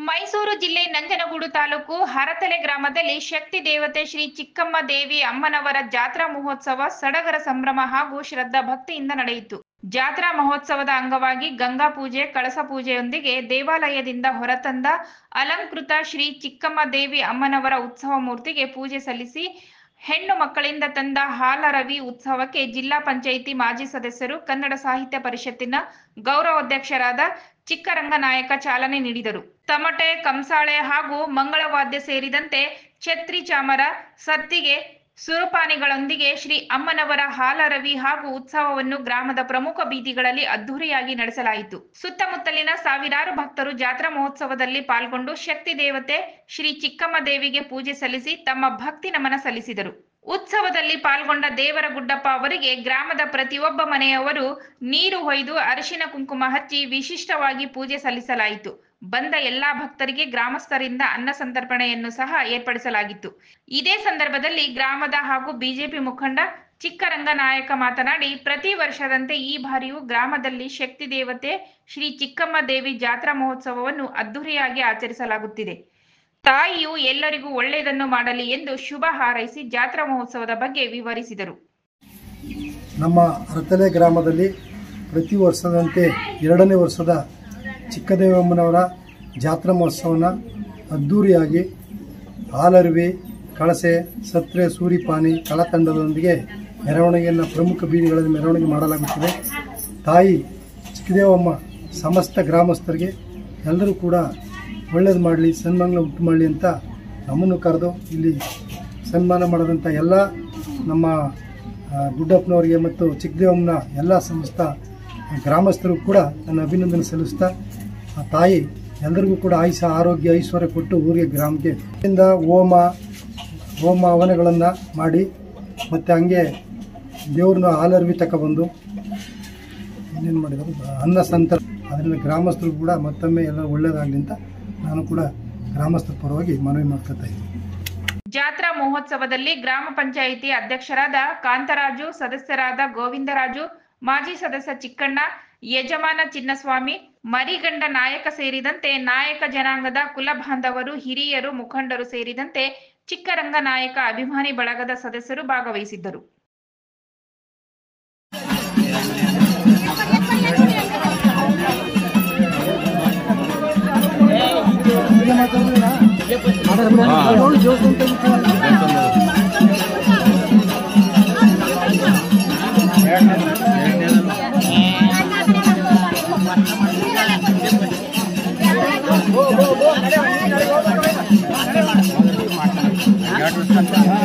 ಮೈಸೂರು ಜಿಲ್ಲೆ ನಂಜನಗೂಡು ತಾಲೂಕು ಹರತಲೆ ಗ್ರಾಮದಲ್ಲಿ ಶಕ್ತಿ ದೇವತೆ ಶ್ರೀ ಚಿಕ್ಕಮ್ಮ ದೇವಿ ಅಮ್ಮನವರ ಜಾತ್ರಾ ಮಹೋತ್ಸವ ಸಡಗರ ಸಂಭ್ರಮ ಹಾಗೂ ಶ್ರದ್ಧಾ ಭಕ್ತಿಯಿಂದ ನಡೆಯಿತು. ಜಾತ್ರಾ ಮಹೋತ್ಸವದ ಅಂಗವಾಗಿ ಗಂಗಾ ಪೂಜೆ, ಕಳಸ ಪೂಜೆಯೊಂದಿಗೆ ದೇವಾಲಯದಿಂದ ಹೊರತಂದ ಅಲಂಕೃತ ಶ್ರೀ ಚಿಕ್ಕಮ್ಮ ದೇವಿ ಅಮ್ಮನವರ ಉತ್ಸವ ಮೂರ್ತಿಗೆ ಪೂಜೆ ಸಲ್ಲಿಸಿ ಹೆಣ್ಣು ಮಕ್ಕಳಿಂದ ತಂದ ಹಾಲರವಿ ಉತ್ಸವಕ್ಕೆ ಜಿಲ್ಲಾ ಪಂಚಾಯಿತಿ ಮಾಜಿ ಸದಸ್ಯರು, ಕನ್ನಡ ಸಾಹಿತ್ಯ ಪರಿಷತ್ತಿನ ಗೌರವಾಧ್ಯಕ್ಷರಾದ ಚಿಕ್ಕರಂಗನಾಯಕ ಚಾಲನೆ ನೀಡಿದರು. ತಮಟೆ, ಕಂಸಾಳೆ ಹಾಗೂ ಮಂಗಳವಾದ್ಯ ಸೇರಿದಂತೆ ಛತ್ರಿ, ಚಾಮರ, ಸತ್ತಿಗೆ, ಸುರುಪಾನಿಗಳೊಂದಿಗೆ ಶ್ರೀ ಅಮ್ಮನವರ ಹಾಲರವಿ ಹಾಗೂ ಉತ್ಸವವನ್ನು ಗ್ರಾಮದ ಪ್ರಮುಖ ಬೀದಿಗಳಲ್ಲಿ ಅದ್ದೂರಿಯಾಗಿ ನಡೆಸಲಾಯಿತು. ಸುತ್ತಮುತ್ತಲಿನ ಸಾವಿರಾರು ಭಕ್ತರು ಜಾತ್ರಾ ಮಹೋತ್ಸವದಲ್ಲಿ ಪಾಲ್ಗೊಂಡು ಶಕ್ತಿ ದೇವತೆ ಶ್ರೀ ಚಿಕ್ಕಮ್ಮ ದೇವಿಗೆ ಪೂಜೆ ಸಲ್ಲಿಸಿ ತಮ್ಮ ಭಕ್ತಿ ನಮನ ಸಲ್ಲಿಸಿದರು. ಉತ್ಸವದಲ್ಲಿ ಪಾಲ್ಗೊಂಡ ದೇವರ ಗುಡ್ಡಪ್ಪ ಅವರಿಗೆ ಗ್ರಾಮದ ಪ್ರತಿಯೊಬ್ಬ ಮನೆಯವರು ನೀರು ಹೊಯ್ದು ಅರಿಶಿನ ಕುಂಕುಮ ಹಚ್ಚಿ ವಿಶಿಷ್ಟವಾಗಿ ಪೂಜೆ ಸಲ್ಲಿಸಲಾಯಿತು. ಬಂದ ಎಲ್ಲಾ ಭಕ್ತರಿಗೆ ಗ್ರಾಮಸ್ಥರಿಂದ ಅನ್ನ ಸಂತರ್ಪಣೆಯನ್ನು ಸಹ ಏರ್ಪಡಿಸಲಾಗಿತ್ತು. ಇದೇ ಸಂದರ್ಭದಲ್ಲಿ ಗ್ರಾಮದ ಹಾಗೂ ಬಿಜೆಪಿ ಮುಖಂಡ ಚಿಕ್ಕರಂಗನಾಯಕ ಮಾತನಾಡಿ, ಪ್ರತಿ ವರ್ಷದಂತೆ ಈ ಬಾರಿಯೂ ಗ್ರಾಮದಲ್ಲಿ ಶಕ್ತಿ ದೇವತೆ ಶ್ರೀ ಚಿಕ್ಕಮ್ಮ ದೇವಿ ಜಾತ್ರಾ ಮಹೋತ್ಸವವನ್ನು ಅದ್ದೂರಿಯಾಗಿ ಆಚರಿಸಲಾಗುತ್ತಿದೆ. ತಾಯಿಯು ಎಲ್ಲರಿಗೂ ಒಳ್ಳೆಯದನ್ನು ಮಾಡಲಿ ಎಂದು ಶುಭ ಹಾರೈಸಿ ಜಾತ್ರಾ ಮಹೋತ್ಸವದ ಬಗ್ಗೆ ವಿವರಿಸಿದರು. ನಮ್ಮ ಹರತಲೆ ಗ್ರಾಮದಲ್ಲಿ ಪ್ರತಿ ವರ್ಷದಂತೆ 2ನೇ ವರ್ಷದ ಚಿಕ್ಕದೇವಮ್ಮನವರ ಜಾತ್ರಾ ಮಹೋತ್ಸವನ ಅದ್ದೂರಿಯಾಗಿ ಹಾಲರವಿ, ಕಳಸೆ, ಸತ್ರೆ, ಸೂರಿಪಾನಿ, ಕಳತಂಡದೊಂದಿಗೆ ಮೆರವಣಿಗೆಯನ್ನು ಪ್ರಮುಖ ಬೀದಿಗಳಲ್ಲಿ ಮೆರವಣಿಗೆ ಮಾಡಲಾಗುತ್ತದೆ. ತಾಯಿ ಚಿಕ್ಕದೇವಮ್ಮ ಸಮಸ್ತ ಗ್ರಾಮಸ್ಥರಿಗೆ ಎಲ್ಲರೂ ಕೂಡ ಒಳ್ಳೇದು ಮಾಡಲಿ, ಸನ್ಮಾನ ಉಂಟು ಮಾಡಲಿ ಅಂತ ನಮ್ಮನ್ನು ಕರೆದು ಇಲ್ಲಿ ಸನ್ಮಾನ ಮಾಡಿದಂಥ ಎಲ್ಲ ನಮ್ಮ ಗುಡ್ಡಪ್ಪನವರಿಗೆ ಮತ್ತು ಚಿಕ್ಕದೇವಮ್ಮನ ಎಲ್ಲ ಸಮಸ್ತ ಗ್ರಾಮಸ್ಥರು ಕೂಡ ನನ್ನ ಅಭಿನಂದನೆ ಸಲ್ಲಿಸ್ತಾ, ಆ ತಾಯಿ ಎಲ್ಲರಿಗೂ ಕೂಡ ಆಯುಷ, ಆರೋಗ್ಯ, ಐಶ್ವರ್ಯ ಕೊಟ್ಟು ಊರಿಗೆ, ಗ್ರಾಮಕ್ಕೆ ಇಂದ ಹೋಮ ಹವನಗಳನ್ನು ಮಾಡಿ ಮತ್ತು ಹಂಗೆ ದೇವ್ರನ್ನ ಹಾಲರ್ವಿ ತಗೊಬಂದು ಏನೇನು ಮಾಡಿದರು ಅನ್ನ ಸಂತರ, ಅದರಿಂದ ಗ್ರಾಮಸ್ಥರು ಕೂಡ ಮತ್ತೊಮ್ಮೆ ಎಲ್ಲ ಒಳ್ಳೆಯದಾಗಲಿ ಅಂತ ನಾನು ಕೂಡ ಗ್ರಾಮಸ್ಥರ ಪರವಾಗಿ ಮನವಿ ಮಾಡ್ಕೊತಾ ಇದ್ದೀನಿ. ಜಾತ್ರಾ ಮಹೋತ್ಸವದಲ್ಲಿ ಗ್ರಾಮ ಪಂಚಾಯಿತಿ ಅಧ್ಯಕ್ಷರಾದ ಕಾಂತರಾಜು, ಸದಸ್ಯರಾದ ಗೋವಿಂದರಾಜು, ಮಾಜಿ ಸದಸ್ಯ ಚಿಕ್ಕಣ್ಣ, ಯಜಮಾನ ಚಿನ್ನಸ್ವಾಮಿ, ಮರಿಗಂಡ ನಾಯಕ ಸೇರಿದಂತೆ ನಾಯಕ ಜನಾಂಗದ ಕುಲ ಬಾಂಧವರು, ಹಿರಿಯರು, ಮುಖಂಡರು ಸೇರಿದಂತೆ ಚಿಕ್ಕರಂಗನಾಯಕ ಅಭಿಮಾನಿ ಬಳಗದ ಸದಸ್ಯರು ಭಾಗವಹಿಸಿದ್ದರು. Oh,